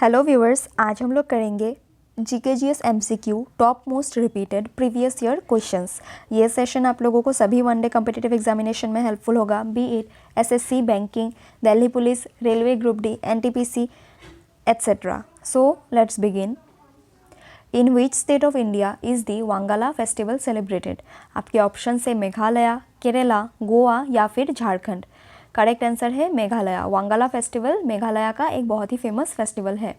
Hello viewers, आज हम लोग करेंगे GKGS MCQ top most repeated previous year questions. ये सेशन आप लोगों को सभी वनडे कॉम्पिटिटिव एग्जामिनेशन में हेल्पफुल होगा, be it SSC, banking, Delhi police, railway group D, NTPC et cetera. So let's begin. In which state of India is the Wangala festival celebrated? आपके option है मेघालय, केरला, गोवा या फिर झारखंड। करेक्ट आंसर है मेघालय। वांगाला फेस्टिवल मेघालय का एक बहुत ही फेमस फेस्टिवल है।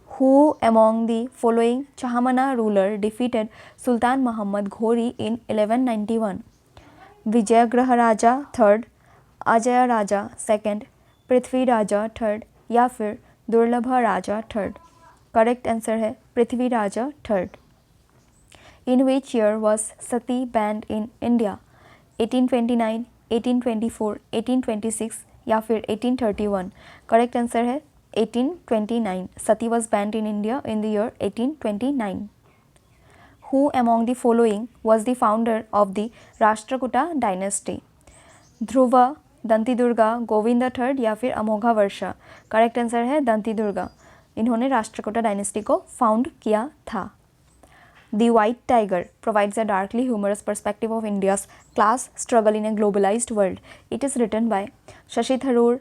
Who among the following Chahamana ruler defeated Sultan Muhammad Ghori in 1191? Vigraha Raja third, Ajay Raja second, Prithvi Raja third या फिर Durlabh Raja third. Correct answer है Prithvi Raja third. In which year was sati banned in India? 1829, 1824, 1826 या फिर 1831। करेक्ट आंसर है 1829। Sati was banned in India in the year 1829। Who among the following was the founder of the Rashtrakuta dynasty? Dhruva, Danti Durga, Govind third या फिर अमोघा वर्षा। Correct answer है दंती दुर्गा। इन्होंने Rashtrakuta dynasty को found किया था। The White Tiger provides a darkly humorous perspective of India's class struggle in a globalized world. It is written by Shashi Tharoor,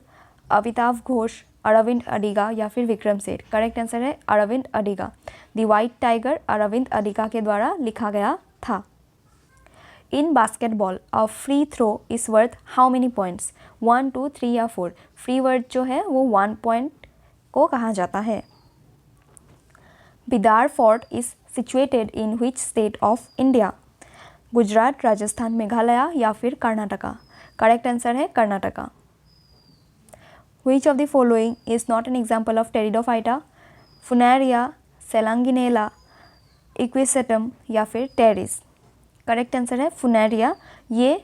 Amitabh Ghosh, Arvind Adiga या फिर Vikram Seth. Correct answer है Arvind Adiga. The White Tiger Arvind Adiga के द्वारा लिखा गया था। In basketball a free throw is worth how many points? 1, 2, 3 या 4। Free word जो है वो 1 पॉइंट को कहा जाता है। Bidar fort is situated in which state of India? Gujarat, Rajasthan, Meghalaya या फिर कर्नाटका। करेक्ट आंसर है Karnataka. Which of the following is not an example of Pteridophyta? Funaria, Selaginella, Equisetum या फिर टेरिस। करेक्ट आंसर है फुनेरिया। ये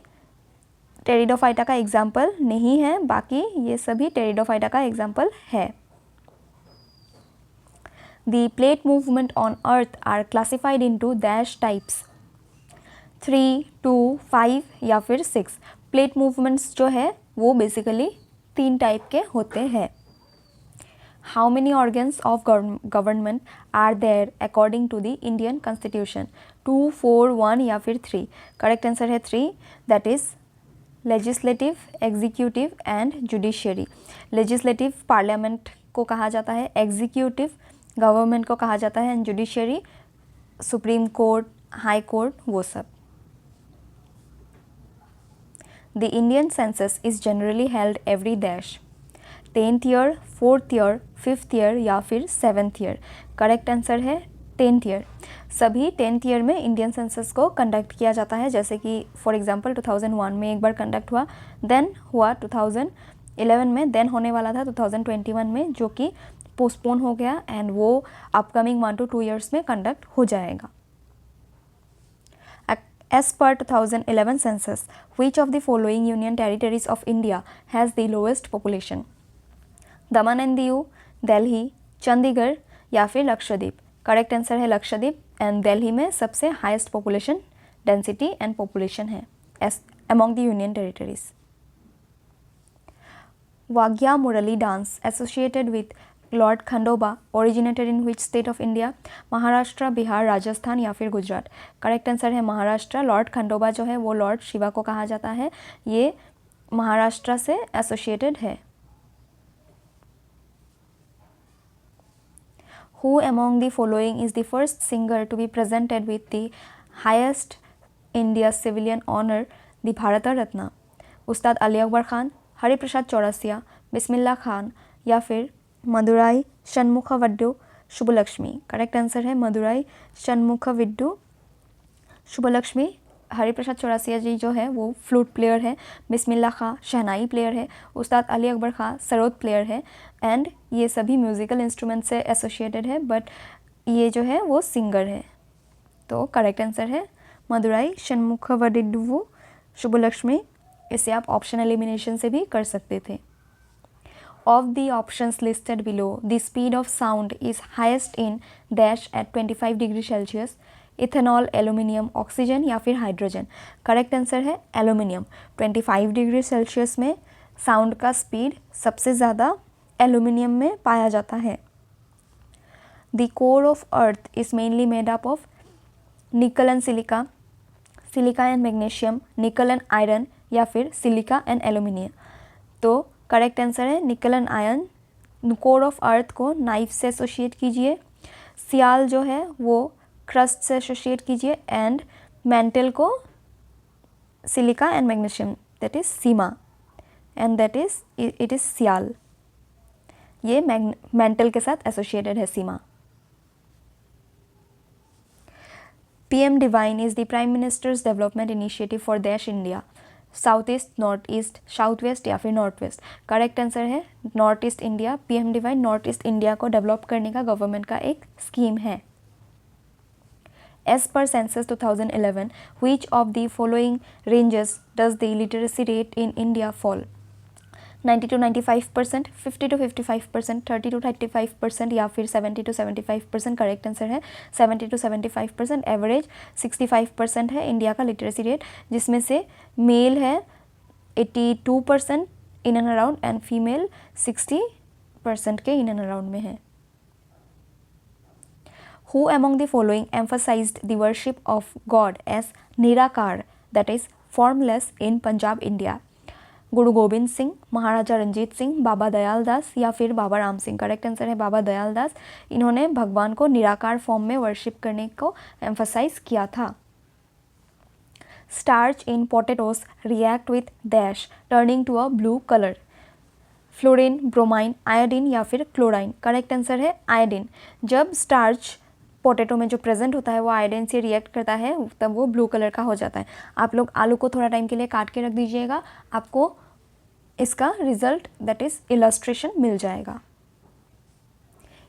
टेरिडोफाइटा का एग्जाम्पल नहीं है, बाकी ये सभी टेरिडोफाइटा का एग्जाम्पल है। The plate movement on earth are classified into dash types? 3, 2, 5 या फिर 6। प्लेट मूवमेंट्स जो है वो बेसिकली 3 टाइप के होते हैं। How many organs of government are there according to the Indian constitution? 2, 4, 1 या फिर 3। करेक्ट आंसर है 3, that is legislative, executive and judiciary. Legislative parliament को कहा जाता है, एग्जीक्यूटिव गवर्नमेंट को कहा जाता है, and judiciary supreme court, high court, वो सब। The Indian census is generally held every dash? 10th year, 4th year, 5th year या फिर 7th ईयर। करेक्ट आंसर है 10th ईयर। सभी 10th ईयर में इंडियन सेंसस को कंडक्ट किया जाता है, जैसे कि फॉर एग्जांपल 2001 में एक बार कंडक्ट हुआ, देन हुआ 2011 में, देन होने वाला था 2021 में, जो कि पोस्टपोन हो गया, एंड वो अपकमिंग 1 to 2 ईयर्स में कंडक्ट हो जाएगा। As per 2011 census, which of the following union territories of India has the lowest population? Daman and Diu, Delhi, Chandigarh या फिर लक्षद्वीप। करेक्ट आंसर है लक्षद्वीप, एंड दिल्ली में सबसे highest population density and population है among the union territories. Vaghya Murali dance associated with lord Khandoba originated in which state of India? Maharashtra, Bihar, Rajasthan या फिर Gujarat. Correct answer है Maharashtra. Lord Khandoba जो है वो लॉर्ड शिवा को कहा जाता है, ये महाराष्ट्र से एसोसिएटेड है। Who among the following is the first singer to be presented with the highest India civilian honour, the Bharat Ratna? Ustad Ali Akbar Khan, Hariprasad Chaurasia, Bismillah Khan या फिर मदुराई षणमुखवड्डू शुभलक्ष्मी। करेक्ट आंसर है मदुराई षणमुखवड्डू शुभलक्ष्मी। हरिप्रसाद चौरसिया जी जो है वो फ्लूट प्लेयर है, बिस्मिल्लाह खां शहनाई प्लेयर है, उस्ताद अली अकबर खां सरोद प्लेयर है, एंड ये सभी म्यूज़िकल इंस्ट्रूमेंट से एसोसिएटेड है, बट ये जो है वो सिंगर है। तो करेक्ट आंसर है मदुराई षणमुखवड्डू शुभलक्ष्मी। इसे आप ऑप्शन एलिमिनेशन से भी कर सकते थे। Of the options listed below, the speed of sound is highest in dash at 25 degree Celsius? Ethanol, aluminium, oxygen या फिर हाइड्रोजन। करेक्ट आंसर है एल्यूमिनियम। 25 डिग्री सेल्सियस में साउंड का स्पीड सबसे ज़्यादा एल्यूमिनियम में पाया जाता है। The core of earth is mainly made up of निकल and silica, silica and magnesium, निकल एंड आयरन या फिर सिलिका एंड एल्यूमिनियम। तो करेक्ट आंसर है निकल and iron. Core of earth को नाइफ से एसोशिएट कीजिए, सियाल जो है वो क्रस्ट से एसोशिएट कीजिए, एंड मेंटल को silica and magnesium, that is sima, and that is it is sial. ये मेंटल के साथ एसोसिएटेड है sima. PM DevINE is the prime minister's development initiative for देश India, south east, north east, south west या फिर north west. Correct answer है north east India. PM DevINE north east India को develop करने का government का एक scheme है। As per census 2011, which of the following ranges does the literacy rate in India fall? 90 to 95%, 50 to 55%, 30 to 35% या फिर 70 to 75%। Correct answer है 70 to 75%। Average 65% है इंडिया का लिटरेसी रेट, जिसमें से मेल है 82% in and around and female 60% के in and around में है। Who among the following emphasized the worship of God as Nirakar, that is formless in Punjab, India? गुरु गोविंद सिंह, महाराजा रंजीत सिंह, बाबा दयाल दास या फिर बाबा राम सिंह। करेक्ट आंसर है बाबा दयाल दास। इन्होंने भगवान को निराकार फॉर्म में वर्शिप करने को एम्फसाइज किया था। Starch in potatoes react with dash turning to a blue colour, fluorine, bromine, iodine या फिर क्लोराइन। करेक्ट आंसर है आयोडीन। जब स्टार्च पोटैटो में जो प्रेजेंट होता है वो आयोडीन से रिएक्ट करता है तब वो ब्लू कलर का हो जाता है। आप लोग आलू को थोड़ा टाइम के लिए काट के रख दीजिएगा, आपको इसका रिजल्ट दैट इज इलस्ट्रेशन मिल जाएगा।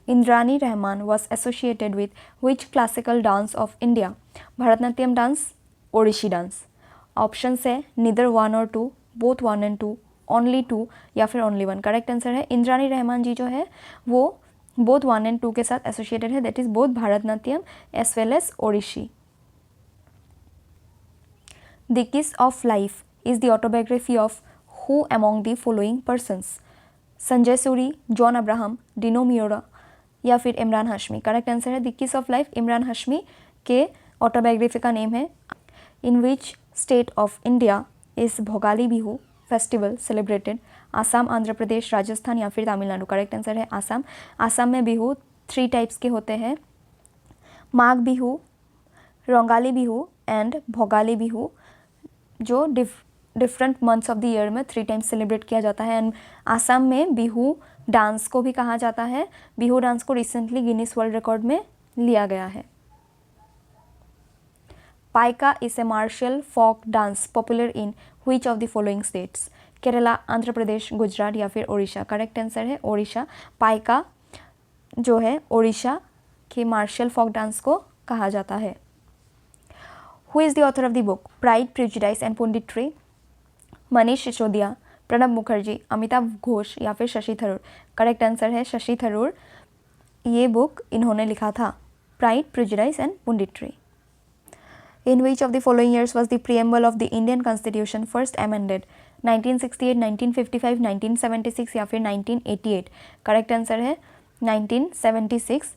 Indrani Rahman was associated with which classical dance of India? Bharatanatyam dance, Odissi dance. Option है नीदर 1 और 2, बोथ 1 and 2, ओनली 2 या फिर ओनली 1। करेक्ट आंसर है इंद्रानी रहमान जी जो है वो बोथ 1 and 2 के साथ एसोसिएटेड है, that is both Bharatanatyam as well as Odissi. The kiss of life is the autobiography of who among the following persons? Sanjay Suri, John Abraham, Dino Morea या फिर इमरान हाशमी। करेक्ट आंसर है the kiss of life Emraan Hashmi के ऑटोबायोग्राफी का नेम है। In which state of India is Bhogali Bihu festival celebrated? Assam, Andhra Pradesh, Rajasthan या फिर Tamil Nadu. Correct answer है आसाम। आसाम में बिहू 3 टाइप्स के होते हैं, माघ बिहू, रंगाली बिहू एंड भोगाली बिहू, जो different months of the year में 3 टाइम्स सेलिब्रेट किया जाता है। एंड आसाम में बिहू डांस को भी कहा जाता है। बिहू डांस को रिसेंटली गिनीज वर्ल्ड रिकॉर्ड में लिया गया है। Paika is a martial folk dance popular in which of the following states? Kerala, Andhra Pradesh, Gujarat या फिर ओडिशा। करेक्ट आंसर है ओडिशा। पाइका जो है ओडिशा के मार्शल फोक डांस को कहा जाता है। Who is the author of the book pride, prejudice and punditry? Manish Sisodia, Pranab Mukherjee, Amitav Ghosh या फिर शशि थरूर। करेक्ट आंसर है शशि थरूर। ये बुक इन्होंने लिखा था, pride, prejudice and punditry. In which of the following years was the preamble of the Indian Constitution first amended? 1968, 1955, 1976 या फिर 1988। Correct answer है 1976।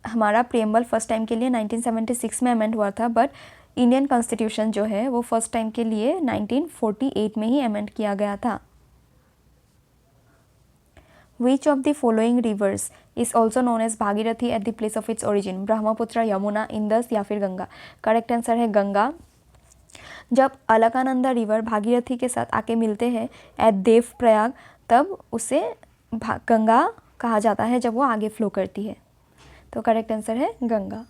हमारा प्रियम्बल फर्स्ट टाइम के लिए 1976 में अमेंड हुआ था, बट इंडियन कॉन्स्टिट्यूशन जो है वो फर्स्ट टाइम के लिए 1948 में ही अमेंड किया गया था। Which of the following rivers is also known as Bhagirathi at the place of its origin? Brahmaputra, Yamuna, Indus या फिर गंगा। करेक्ट आंसर है गंगा। जब अलकानंदा रिवर भागीरथी के साथ आके मिलते हैं एट देव प्रयाग, तब उसे गंगा कहा जाता है जब वो आगे फ्लो करती है। तो करेक्ट आंसर है Ganga.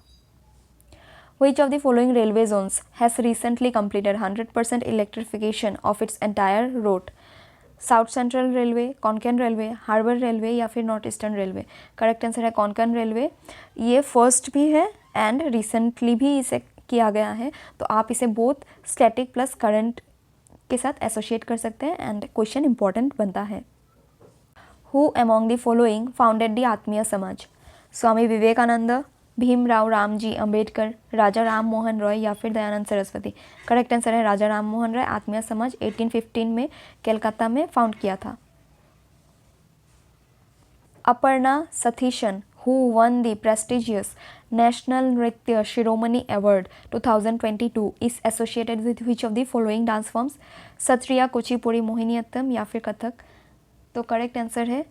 Which of the following railway zones has recently completed 100% electrification of its entire route? South central railway, Konkan railway, harbour railway या फिर north eastern railway. Correct answer है कॉन्कन रेलवे। ये फर्स्ट भी है एंड रिसेंटली भी इसे किया गया है, तो आप इसे बोथ स्टैटिक प्लस करंट के साथ एसोसिएट कर सकते हैं एंड क्वेश्चन इंपॉर्टेंट बनता है। Who among the following founded the आत्मीय समाज? स्वामी विवेकानंद, भीमराव रामजी अंबेडकर, राजा राम मोहन रॉय या फिर दयानंद सरस्वती। करेक्ट आंसर है राजा राम मोहन रॉय। आत्मीय समाज 1815 में कलकत्ता में फाउंड किया था। Aparna Satheesan who won the prestigious National Nritya Shiromani Award 2022 is associated with which of the following dance forms? Sattriya, Kuchipudi, Mohiniyattam या फिर कथक? तो करेक्ट आंसर है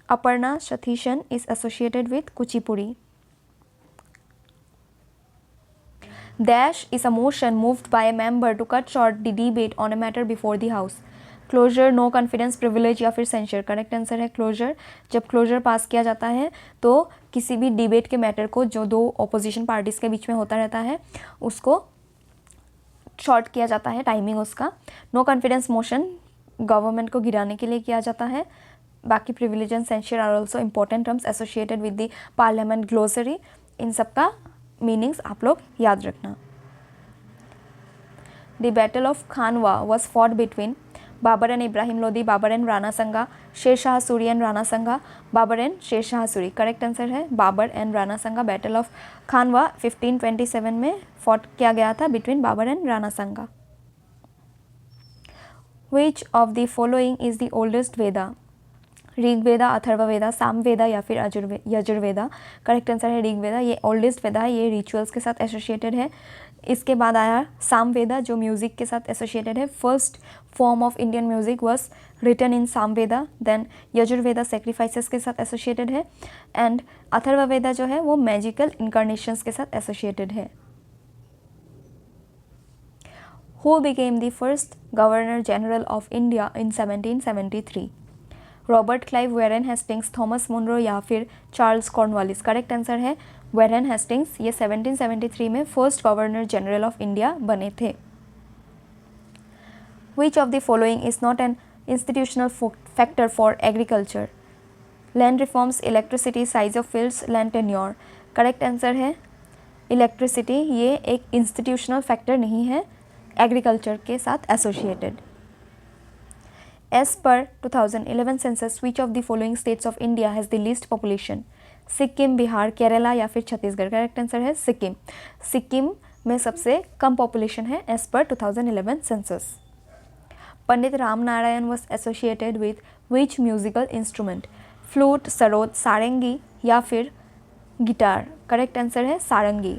Aparna Satheesan is associated with Kuchipudi. Dash is a motion moved by a member to cut short the debate on a matter before the house. Closure, no confidence, privilege या फिर censure? Correct answer है closure. जब closure pass किया जाता है तो किसी भी डिबेट के मैटर को जो दो ऑपोजिशन पार्टीज के बीच में होता रहता है उसको शॉर्ट किया जाता है, टाइमिंग उसका. नो कॉन्फिडेंस मोशन गवर्नमेंट को गिराने के लिए किया जाता है. बाकी privilege and censure are also important terms associated with the parliament glossary. इन सब का मीनिंग्स आप लोग याद रखना. The battle of Khanwa was fought between Babur and Ibrahim Lodi, Babur and Rana Sanga, Sher Shah Suri and Rana संगा, Babar and Sher Shah Suri? Correct answer है बाबर एंड राणा संगा. बैटल ऑफ खानवा 1527 में फॉट किया गया था between Babur and Rana Sanga. Which of the following is the oldest Veda? Rigveda, Atharvaveda, Samaveda या फिर यजुर्वेदा? करेक्ट आंसर है ऋग्वेदा. ये ओल्डेस्ट वेदा है, ये रिचुअल्स के साथ एसोसिएटेड है. इसके बाद आया सामवेदा जो म्यूज़िक के साथ एसोसिएटेड है. First form of Indian music was written in Samaveda. Then Yajurveda sacrifices के साथ एसोसिएटेड है. एंड अथर्ववेदा जो है वो मैजिकल इनकारनेशंस के साथ एसोसिएटेड है. Who became the first governor general of India in 1773? Robert Clive, Warren Hastings, Thomas Munro या फिर चार्ल्स कॉर्नवालिस? करेक्ट आंसर है वेरेन हेस्टिंग्स. ये 1773 में first governor general of India बने थे. विच of the following is not an institutional factor for agriculture? Land reforms, electricity, size of fields, land tenure? Correct answer है electricity. ये एक institutional factor नहीं है, एग्रीकल्चर के साथ associated. As per 2011 census, which of the following states of India has the least population? Sikkim, Bihar, Kerala या फिर Chhattisgarh? Correct answer है सिक्किम. सिक्किम में सबसे कम पॉपुलेशन है as per 2011 census. Pandit Ram Narayan was associated with which musical instrument? Flute, sarod, sarangi या फिर गिटार? करेक्ट आंसर है sarangi.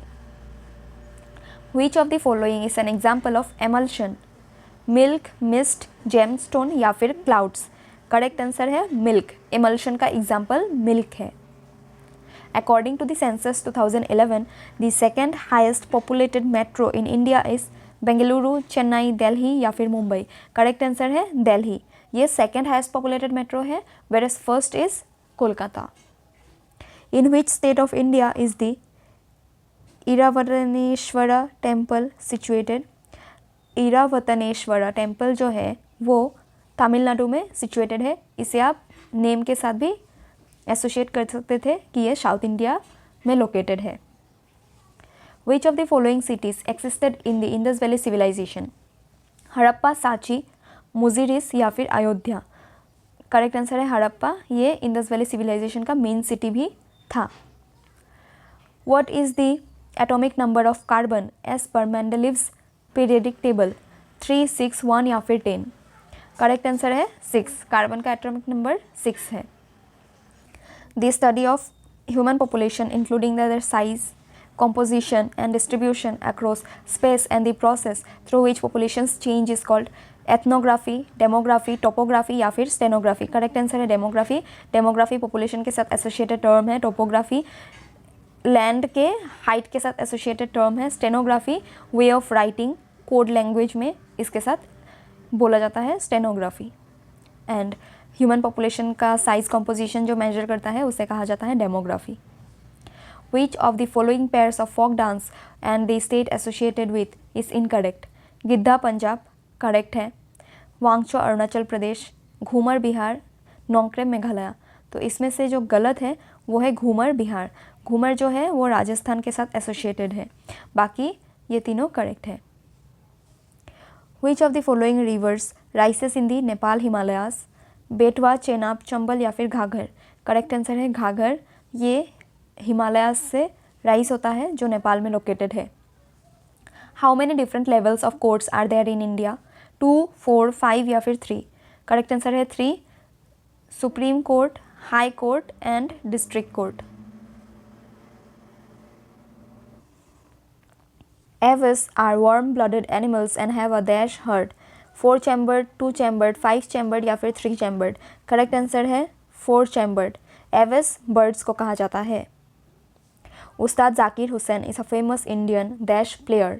Which of the following is an example of emulsion? Milk, mist, gemstone या फिर क्लाउड्स? करेक्ट आंसर है मिल्क. एमल्शन का example milk है. According to the census 2011, the second highest populated metro in India is Bengaluru, Chennai, Delhi या फिर Mumbai? Correct answer है दिल्ली. ये second highest populated metro है, whereas first is Kolkata. In which state of India is the Airavatesvara temple situated? Airavatesvara temple जो है वो तमिलनाडु में situated है. इसे आप नेम के साथ भी एसोसिएट कर सकते थे कि ये साउथ इंडिया में लोकेटेड है. Which of the following cities existed in the Indus valley civilisation? Harappa, Sanchi, Muziris या फिर अयोध्या? करेक्ट आंसर है हड़प्पा. ये इंडस वैली सिविलाइजेशन का मेन सिटी भी था. What is the atomic number of carbon as per Mendeleev's periodic table? 3, 6, 1 या फिर 10? करेक्ट आंसर है 6. कार्बन का एटॉमिक नंबर 6 है. The study of human population, including their size, composition, and distribution across space, and the process through which populations change is called ethnography, demography, topography या फिर stenography? Correct answer है demography. Demography population के साथ associated term है. Topography land के height के साथ associated term है. Stenography way of writing code language में इसके साथ बोला जाता है स्टेनोग्राफी. एंड ह्यूमन पॉपुलेशन का साइज कॉम्पोजिशन जो मेजर करता है उसे कहा जाता है demography. Which of the following pairs of folk dance and the state associated with is incorrect? Giddha Punjab correct है. वांगचो अरुणाचल प्रदेश, घूमर बिहार, नोंगक्रेम मेघालय? तो इसमें से जो गलत है वो है घूमर बिहार. घूमर जो है वो राजस्थान के साथ एसोसिएटेड है. बाकी ये तीनों करेक्ट है. Which of the following rivers राइसेस in the Nepal Himalayas? बेटवा, चेनाब, चंबल या फिर घाघर? करेक्ट आंसर है घाघर. ये हिमालय से राइस होता है जो नेपाल में लोकेटेड है. How many different levels of courts are there in India? 2, 4, 5 या फिर 3? करेक्ट आंसर है 3. Supreme court, high court and district court. Aves are warm-blooded animals and have a dash heart. 4-chambered, 2-chambered, 5-chambered या फिर 3-chambered. Correct answer है 4-chambered. Aves birds को कहा जाता है. उस्ताद Zakir Hussain is a famous Indian dash player.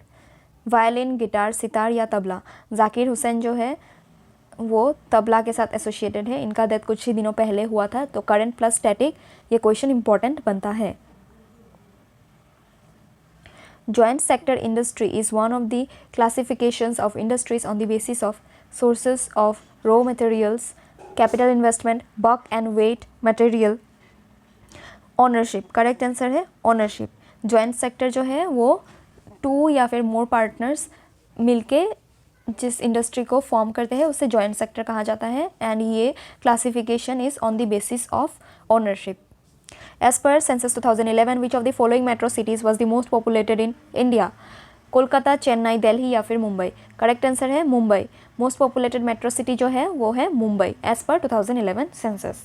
Violin, guitar, sitar या तबला. जाकिर हुसैन जो है वो तबला के साथ एसोसिएटेड है. इनका डेथ कुछ ही दिनों पहले हुआ था. तो करंट प्लस स्टैटिक ये क्वेश्चन इंपॉर्टेंट बनता है. Joint sector industry is one of the classifications of industries on the basis of sources of raw materials, capital investment, bulk and weight material, ownership. Correct answer है ownership. Joint sector जो है वो 2 या फिर more partners मिलके जिस industry को form करते हैं उससे जॉइंट सेक्टर कहा जाता है. एंड ये classification is on the basis of ownership. As per census 2011, which of the following metro cities was the most populated in India? Kolkata, Chennai, Delhi या फिर मुंबई. करेक्ट आंसर है Mumbai. Most populated metro city जो है वो है Mumbai as per 2011 census.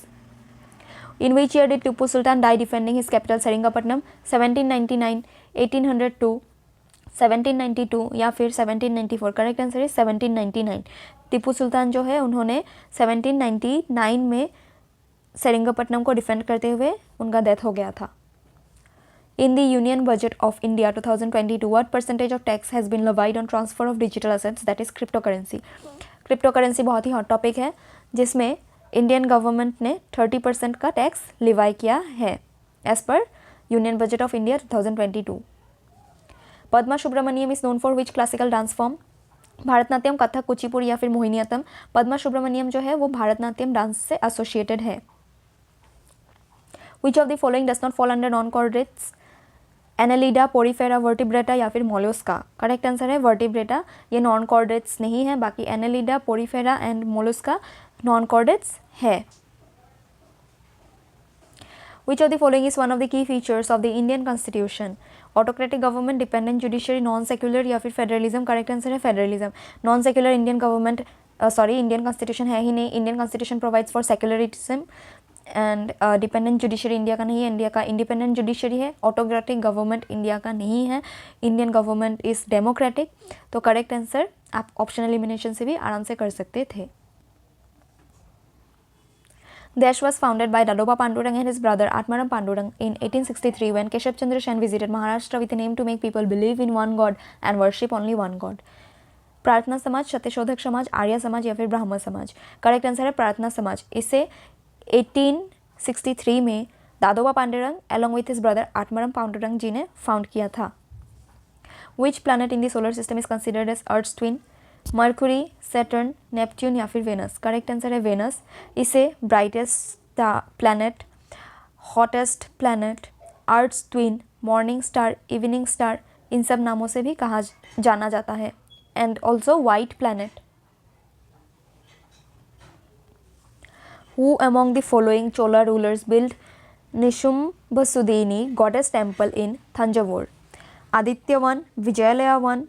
In which year did Tipu Sultan die defending his capital Seringapatam? 1799, 1802, 1792 या फिर 1794. Correct answer है 1799. टीपू सुल्तान जो है उन्होंने 1799 में सेरिंगपट्टनम को डिफेंड करते हुए उनका डेथ हो गया था. In the union budget of India 2022 what percentage of tax has been levied on transfer of digital assets that is cryptocurrency. Cryptocurrency बहुत ही हॉट टॉपिक है जिसमें इंडियन गवर्नमेंट ने 30% का टैक्स लेवाई किया है as per union budget of India 2022. Padma Subrahmanyam is known for which classical dance form? Bharatanatyam, Kathak, Kuchipudi या फिर मोहिनीअट्टम. पद्मा सुब्रमण्यम जो है वो भारतनाट्यम डांस से एसोसिएटेड है. Which of the following does not fall under non-chordates? Annelida, Porifera, Vertebrata या फिर Mollusca. करेक्ट आंसर है Vertebrata. ये non-chordates नहीं है. बाकी Annelida, Porifera and Mollusca non-chordates है. Which of the following is one of the key features of the Indian Constitution? Autocratic government, dependent judiciary, non-secular या फिर federalism. करेक्ट आंसर है federalism. Non-secular Indian government Indian Constitution है ही नहीं. Indian Constitution provides for secularism. And dependent judiciary India का नहीं है. India का independent judiciary है. ऑटोक्रेटिक गवर्नमेंट इंडिया का नहीं है. Indian government is democratic. तो करेक्ट आंसर आप ऑप्शन एलिमिनेशन से भी आराम से कर सकते थे. Desh was founded by Dadoba Pandurang and his brother Atmaram Pandurang in 1863 when Keshav Chandra Sen visited Maharashtra with a name to make people believe in one God and worship only one God. प्रार्थना समाज, सत्यशोधक समाज, आर्य समाज या फिर ब्राह्मण समाज. Correct answer है प्रार्थना समाज. इसे 1863 में Dadoba Pandurang along with his brother Atmaram Pandurang जी ने फाउंड किया था. Which planet in the solar system is considered as Earth's twin? Mercury, Saturn, Neptune या फिर वेनस. करेक्ट आंसर है वेनस. इसे brightest planet, hottest planet, Earth's twin, morning star, evening star इन सब नामों से भी कहा जाना जाता है. And also white planet. Who among the following Chola rulers built Nishumbasudini goddess temple in Thanjavur? Aditya one, Vijayalaya one,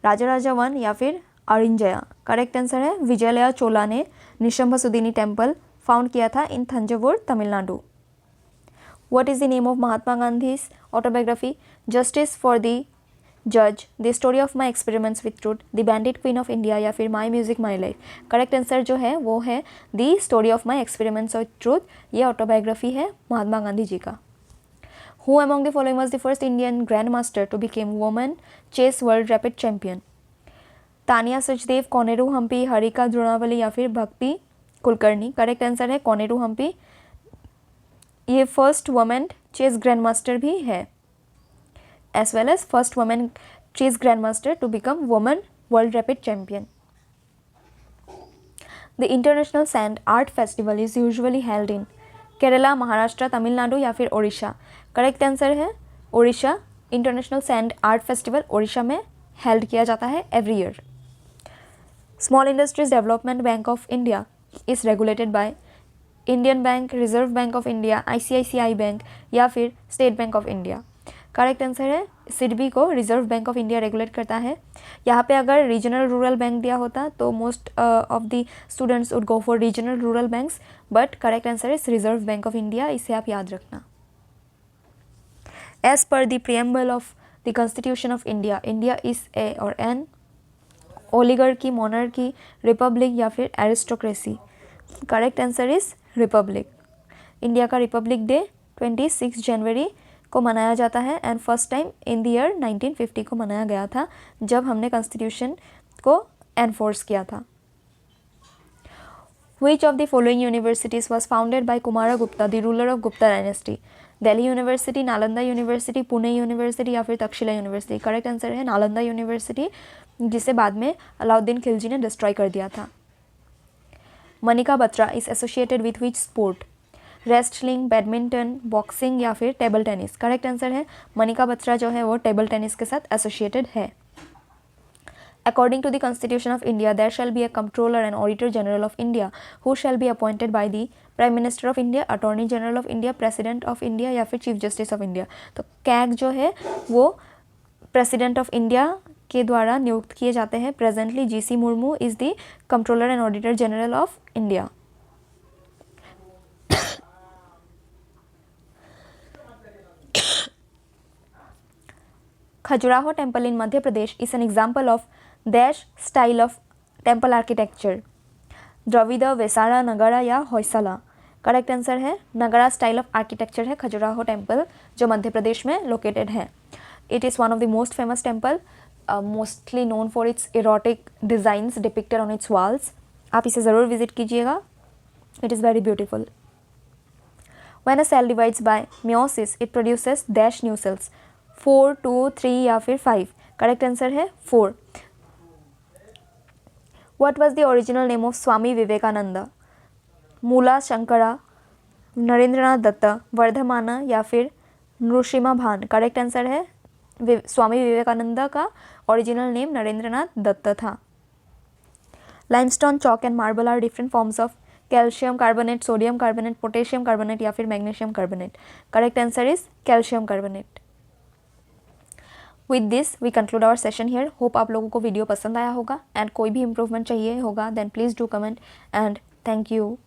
Rajaraja one या फिर अरिंजया. करेक्ट आंसर है विजयलया चोला ने निशंभसुदिनी टेम्पल फाउंड किया था in Thanjavur, Tamil Nadu. What is the name of Mahatma Gandhi's autobiography? Justice for the जज, the story of my experiments with truth, the bandit queen of India या फिर my music my life. Correct answer जो है वो है the story of my experiments with truth. ये autobiography है महात्मा गांधी जी का. Who among the following was the first Indian grand master to became women chess world rapid champion? Tania Sachdev, Koneru Humpy, Harika Dronavalli या फिर भक्ति कुलकर्णी. करेक्ट आंसर है कोनेरू हम्पी. ये first women chess grandmaster भी है as well as first woman chess grandmaster to become woman world rapid champion. The International Sand Art Festival is usually held in Kerala, Maharashtra, Tamil Nadu या फिर Odisha. Correct answer है Odisha. International sand art festival Odisha में held किया जाता है every year. Small industries development bank of India is regulated by Indian bank, reserve Bank of India, ICICI bank या फिर state bank of India. Correct answer है सिडबी को reserve Bank of India regulate करता है. यहाँ पे अगर रीजनल रूरल बैंक दिया होता तो most of the students would go for regional rural banks, but correct answer is Reserve Bank of India. इसे आप याद रखना. As per the preamble of the constitution of India, India is a और an oligarchy, monarchy, republic या फिर aristocracy. Correct answer is republic. India का republic day 26 जनवरी को मनाया जाता है and first time in the year 1950 को मनाया गया था, जब हमने कॉन्स्टिट्यूशन को एनफोर्स किया था। Which of the following universities was founded by Kumaragupta, the ruler of Gupta dynasty? Delhi university, Nalanda university, Pune university या फिर तक्षशिला यूनिवर्सिटी। करेक्ट आंसर है नालंदा यूनिवर्सिटी, जिसे बाद में अलाउद्दीन खिलजी ने डिस्ट्रॉय कर दिया था। Manika Batra is associated with which sport? Wrestling, badminton, boxing या फिर टेबल टेनिस। करेक्ट आंसर है मनिका बत्रा जो है वो टेबल टेनिस के साथ एसोसिएटेड है। According to the Constitution of India, there shall be a Comptroller and Auditor General of India, who shall be appointed by the Prime Minister of India, Attorney General of India, President of India या फिर Chief Justice of India। तो CAG जो है वो President of India के द्वारा नियुक्त किए जाते हैं। Presently GC Murmu is the Comptroller and Auditor General of India। Khajuraho temple in Madhya Pradesh is an example of dash style of temple architecture? Dravida, Vesara, Nagara या होयसला। करेक्ट आंसर है नगरा स्टाइल ऑफ आर्किटेक्चर है खजुराहो टेम्पल, जो मध्य प्रदेश में लोकेटेड है। It is one of the most famous temple, mostly known for its erotic designs depicted on its walls. आप इसे ज़रूर visit कीजिएगा, it is very beautiful. When a cell divides by meiosis it produces dash new cells? 4, 2, 3 या फिर 5। Correct answer है 4। What was the original name of स्वामी विवेकानंदा? मूला शंकरा, नरेंद्रनाथ दत्ता, वर्धमाना या फिर नृसिम्हा भान। करेक्ट आंसर है स्वामी विवेकानंदा का ओरिजिनल नेम नरेंद्रनाथ दत्त था। Limestone, chalk and marble are different forms of calcium carbonate, sodium carbonate, potassium carbonate या फिर magnesium carbonate. Correct answer is calcium carbonate. With this we conclude our session here. Hope आप लोगों को video पसंद आया होगा and कोई भी इम्प्रूवमेंट चाहिए होगा then please do comment and thank you.